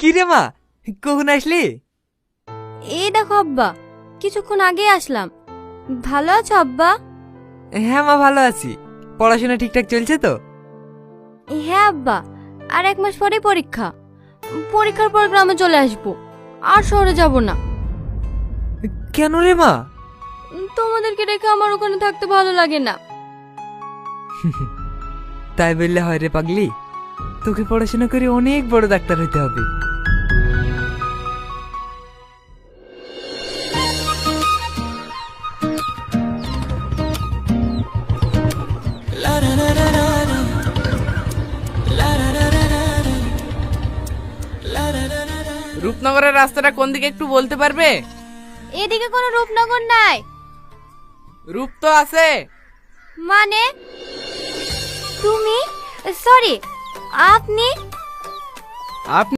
কি রে মা, কখন আসলি? এই দেখো আব্বা, কিছুক্ষণ আগে আসলাম। ভালো আছো আব্বা? হ্যাঁ মা, ভালো আছি। পড়াশোনা ঠিকঠাক চলছে তো? হ্যাঁ আব্বা, আর 1 মাস পরেই পরীক্ষা। পরীক্ষার পর গ্রামে চলে আসবো, আর শহরে যাব না। কেন রে মা? তোমাদেরকে রেখে আমার ওখানে থাকতে ভালো লাগে না। তাই বললে হয় রে পাগলি? তোকে পড়াশোনা করে অনেক বড় ডাক্তার হতে হবে। রূপনগরের রাস্তাটা কোন দিকে একটু বলতে পারবে? এদিকে কোনো রূপনগর নাই। রূপ তো আছে। মানে তুমি, সরি, আপনি? আপনি